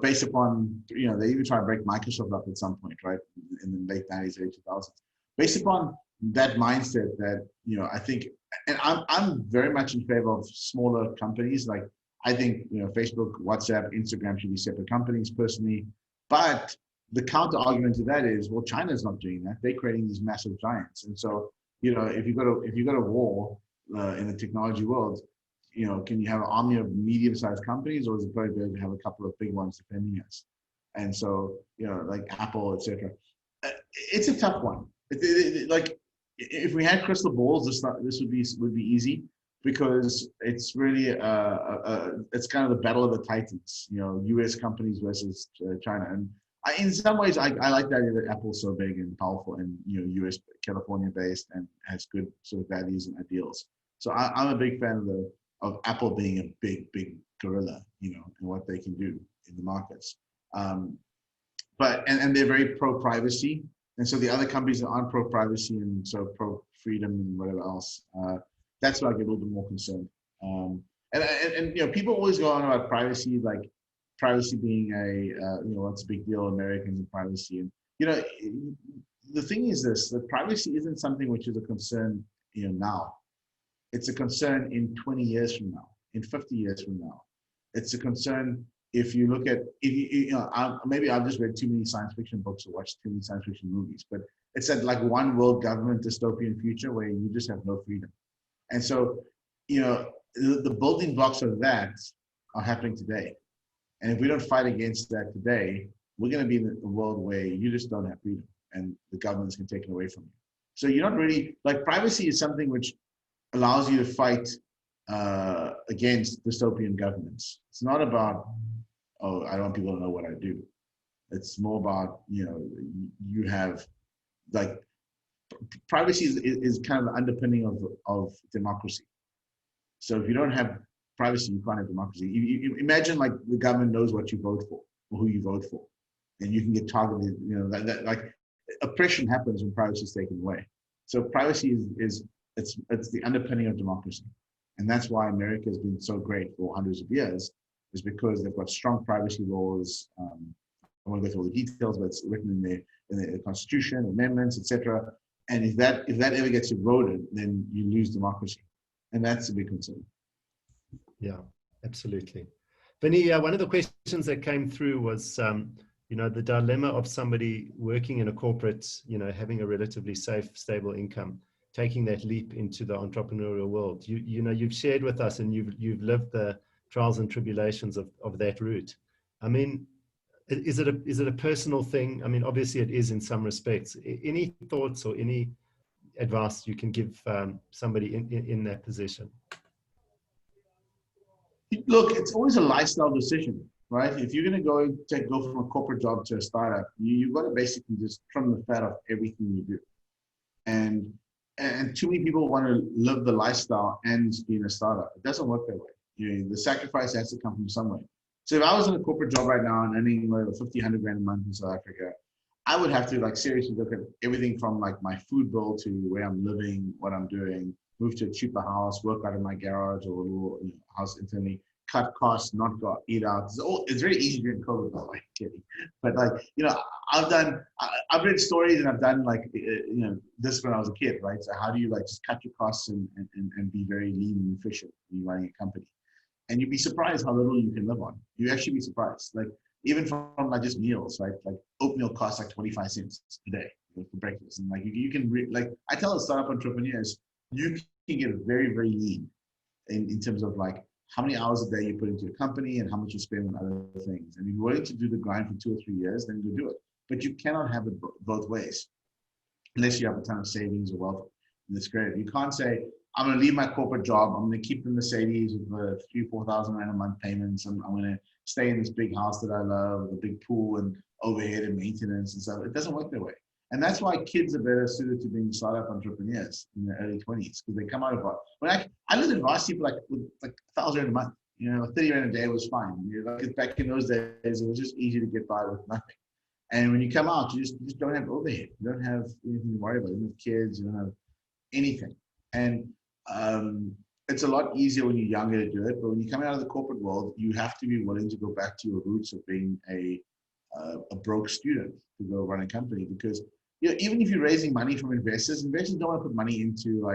B: based upon, they even try to break Microsoft up at some point, right? In the late 90s, early 2000s. Based upon that mindset that, I think, and I'm very much in favor of smaller companies. Like I think, Facebook, WhatsApp, Instagram should be separate companies personally. But the counter argument to that is, well, China's not doing that. They're creating these massive giants. And so, if you go to war in the technology world, can you have an army of medium-sized companies, or is it probably better to have a couple of big ones defending us? And so, like Apple, etc. It's a tough one. Like if we had crystal balls, this would be easy, because it's really it's kind of the battle of the titans. U.S. companies versus China. And in some ways, I like the idea that Apple's so big and powerful, and U.S. California based, and has good sort of values and ideals. So I'm a big fan of Apple being a big gorilla, and what they can do in the markets. But they're very pro-privacy, and so the other companies that aren't pro-privacy and so pro-freedom and whatever else, that's where I get a little bit more concerned. And people always go on about privacy, like privacy being what's a big deal, Americans and privacy. And the thing is this: that privacy isn't something which is a concern now. It's a concern in 20 years from now, in 50 years from now. It's a concern if you look at, maybe I've just read too many science fiction books or watched too many science fiction movies, but it's that like one world government dystopian future where you just have no freedom. And so, the building blocks of that are happening today. And if we don't fight against that today, we're going to be in a world where you just don't have freedom and the governments can take it away from you. So you're not really, like privacy is something which allows you to fight against dystopian governments. It's not about, oh, I don't want people to know what I do. It's more about, you have, like, privacy is kind of the underpinning of democracy. So if you don't have privacy, you can't have democracy. You imagine like the government knows what you vote for or who you vote for, and you can get targeted. That like oppression happens when privacy is taken away. So privacy is the underpinning of democracy, and that's why America has been so great for hundreds of years, is because they've got strong privacy laws. I won't go through all the details, but it's written in the Constitution, amendments, etc. And if that ever gets eroded, then you lose democracy, and that's a big concern.
A: Yeah, absolutely. Vinny, one of the questions that came through was, the dilemma of somebody working in a corporate, having a relatively safe, stable income, taking that leap into the entrepreneurial world. You've shared with us, and you've lived the trials and tribulations of that route. I mean, is it a personal thing? I mean, obviously it is in some respects. Any thoughts or any advice you can give somebody in that position?
B: Look, it's always a lifestyle decision, right? If you're going to go from a corporate job to a startup, you've got to basically just trim the fat off everything you do. And too many people want to live the lifestyle and be in a startup. It doesn't work that way. The sacrifice has to come from somewhere. So if I was in a corporate job right now and earning like 50, 100 grand a month in South Africa, I would have to like seriously look at everything from like my food bill to where I'm living, what I'm doing, move to a cheaper house, work out of my garage or a little house internally, cut costs, not go eat out. It's very easy during COVID, by the way, kidding. But like, I've read stories and I've done like, this when I was a kid, right? So how do you like just cut your costs and be very lean and efficient when you're running a company? And you'd be surprised how little you can live on. You actually be surprised. Like even from like just meals, right? Like oatmeal costs like 25 cents a day for breakfast. And like you can, like I tell startup entrepreneurs, you can get very, very lean in terms of like how many hours a day you put into a company and how much you spend on other things. And if you're willing to do the grind for 2 or 3 years, then you do it. But you cannot have it both ways. unless you have a ton of savings or wealth. And it's great. You can't say, I'm going to leave my corporate job. I'm going to keep the Mercedes with the 3,000-4,000 rand a month payments. I'm going to stay in this big house that I love, the big pool and overhead and maintenance and stuff. It doesn't work that way. And that's why kids are better suited to being startup entrepreneurs in their early 20s, because they come out of it. When I lived in varsity for with 1,000 rand a month, 30 rand a day was fine. Back in those days, it was just easy to get by with nothing. And when you come out, you just don't have overhead. You don't have anything to worry about. You don't have kids. You don't have anything. And it's a lot easier when you're younger to do it. But when you come out of the corporate world, you have to be willing to go back to your roots of being a broke student to go run a company. Because even if you're raising money from investors don't want to put money into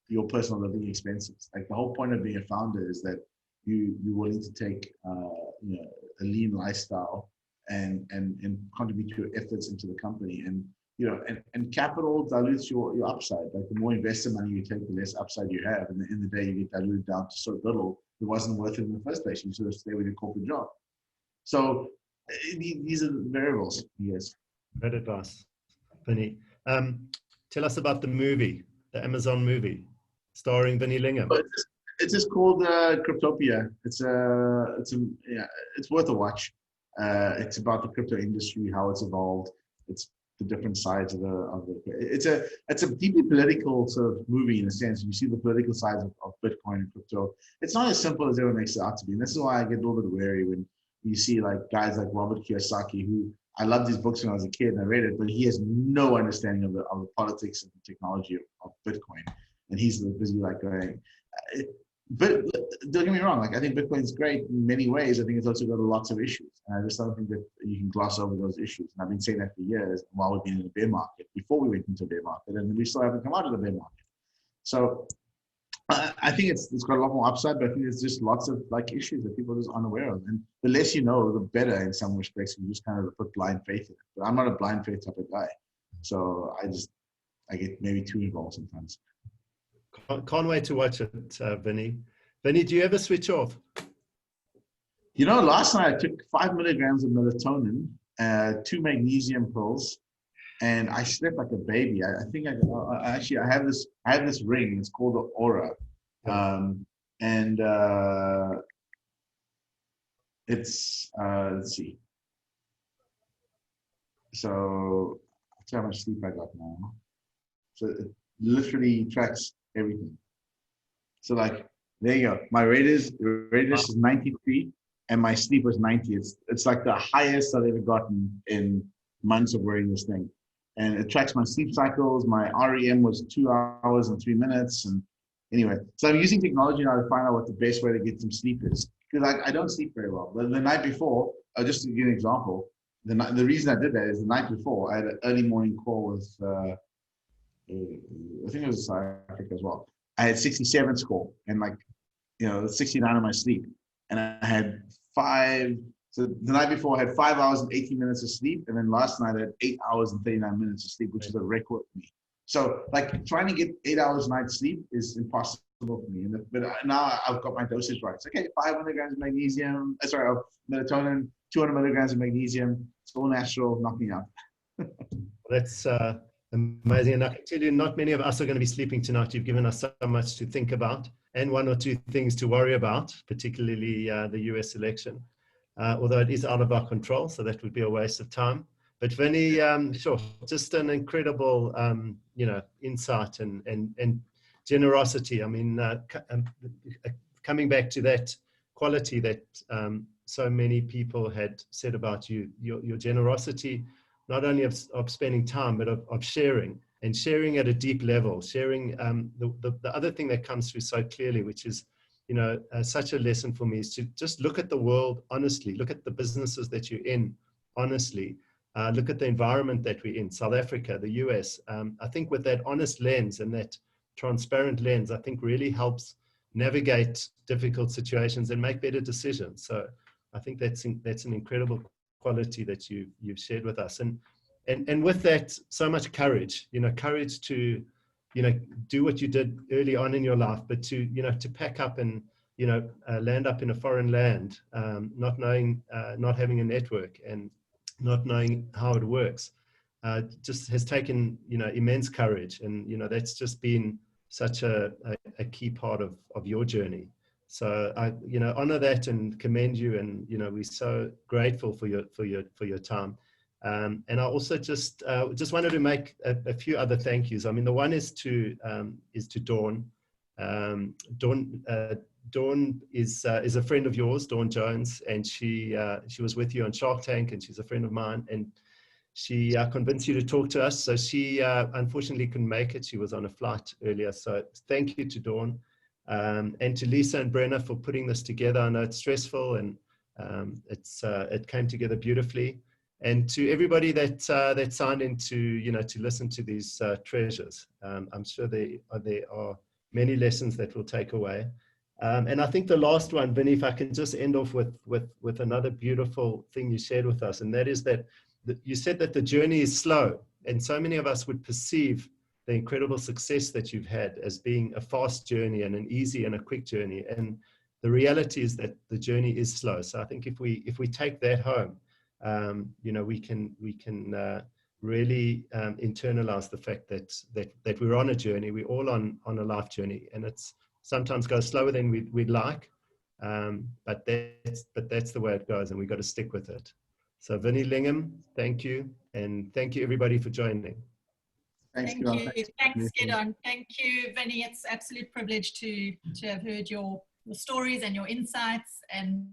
B: your personal living expenses. The whole point of being a founder is that you're willing to take a lean lifestyle and contribute your efforts into the company. And capital dilutes your upside. The more investor money you take, the less upside you have. And in the day, you get diluted down to so little, it wasn't worth it in the first place. You sort of stay with your corporate job. So these are the variables, yes.
A: Great advice, Vinny. Tell us about the movie, the Amazon movie, starring Vinny Lingham.
B: It's just called Cryptopia. It's worth a watch. It's about the crypto industry, how it's evolved. It's the different sides of the. It's a deeply political sort of movie in a sense. You see the political sides of Bitcoin and crypto. It's not as simple as everyone makes it out to be, and this is why I get a little bit wary when you see guys like Robert Kiyosaki, who I loved his books when I was a kid and I read it, but he has no understanding of the politics and the technology of Bitcoin, and he's busy going. But don't get me wrong, I think Bitcoin's great in many ways. I think it's also got lots of issues. And I just don't think that you can gloss over those issues. And I've been saying that for years while we've been in the bear market, before we went into a bear market, and we still haven't come out of the bear market. So I think it's got a lot more upside, but I think there's just lots of issues that people are just unaware of. And the less you know, the better in some respects. You just kind of put blind faith in it. But I'm not a blind faith type of guy. So I get maybe too involved sometimes.
A: Can't wait to watch it, Vinny. Vinny, do you ever switch off?
B: Last night I took 5 milligrams of melatonin, 2 magnesium pills, and I slept like a baby. I think I have this ring. It's called the Aura, it's let's see. So that's how much sleep I got now. So it literally tracks everything. So there you go. My radius is 93 and my sleep was 90. It's the highest I've ever gotten in months of wearing this thing. And it tracks my sleep cycles. My REM was 2 hours and 3 minutes. And anyway, so I'm using technology now to find out what the best way to get some sleep is. Because I don't sleep very well. But the night before, just to give you an example, the reason I did that is the night before I had an early morning call with, I think it was South Africa as well. I had 67 score and 69 on my sleep. And I had so the night before I had 5 hours and 18 minutes of sleep. And then last night I had 8 hours and 39 minutes of sleep, which is a record for me. So trying to get 8 hours a night sleep is impossible for me. But now I've got my dosage right. It's okay, 5 milligrams of magnesium, of melatonin, 200 milligrams of magnesium. It's all natural, knock me out.
A: That's amazing. And I can tell you, not many of us are going to be sleeping tonight. You've given us so much to think about and one or two things to worry about, particularly the US election, although it is out of our control, so that would be a waste of time. But Vinny, sure, just an incredible, insight and generosity. I mean, coming back to that quality that so many people had said about you, your generosity, not only of spending time, but of sharing, and sharing at a deep level, sharing the other thing that comes through so clearly, which is, such a lesson for me, is to just look at the world honestly, look at the businesses that you're in honestly, look at the environment that we're in, South Africa, the US. I think with that honest lens and that transparent lens, I think really helps navigate difficult situations and make better decisions. So I think that's an incredible quality that you've shared with us, and with that, so much courage, courage to, do what you did early on in your life, but to pack up and, land up in a foreign land, not knowing, not having a network and not knowing how it works. just has taken, immense courage. And, that's just been such a key part of your journey. So I, honor that and commend you. And, we're so grateful for your time. And I also just wanted to make a few other thank yous. I mean, the one is to Dawn. Dawn is a friend of yours, Dawn Jones, and she was with you on Shark Tank, and she's a friend of mine. And she convinced you to talk to us. So she unfortunately couldn't make it. She was on a flight earlier. So thank you to Dawn, and to Lisa and Brenna for putting this together. I know it's stressful, and it came together beautifully. And to everybody that signed in to listen to these treasures. I'm sure there are many lessons that we'll take away. And I think the last one, Vinny, if I can just end off with another beautiful thing you shared with us, and that is that you said that the journey is slow, and so many of us would perceive the incredible success that you've had as being a fast journey and an easy and a quick journey. And the reality is that the journey is slow. So I think if we take that home, we can really internalize the fact that we're on a journey. We're all on a life journey, and it's sometimes goes slower than we'd like, but that's the way it goes, and we've got to stick with it. So Vinny Lingham, thank you, and thank you everybody for joining.
C: Thanks, Gidon. Thank you, Vinny. It's an absolute privilege to have heard your stories and your insights, and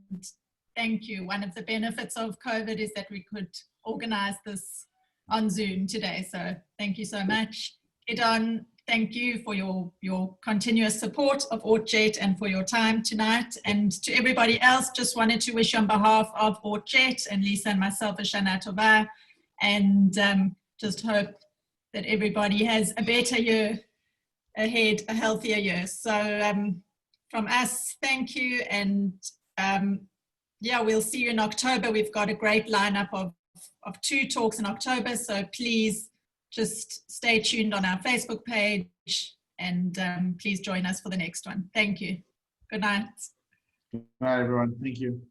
C: thank you. One of the benefits of COVID is that we could organize this on Zoom today. So thank you so much. Gidon, thank you for your continuous support of ORT Jet and for your time tonight. And to everybody else, just wanted to wish on behalf of ORT Jet and Lisa and myself a Shana Tova, and just hope that everybody has a better year ahead, a healthier year. So from us, thank you. And yeah, we'll see you in October. We've got a great lineup of 2 talks in October. So please just stay tuned on our Facebook page, and please join us for the next one. Thank you. Good night.
B: Good night, everyone. Thank you.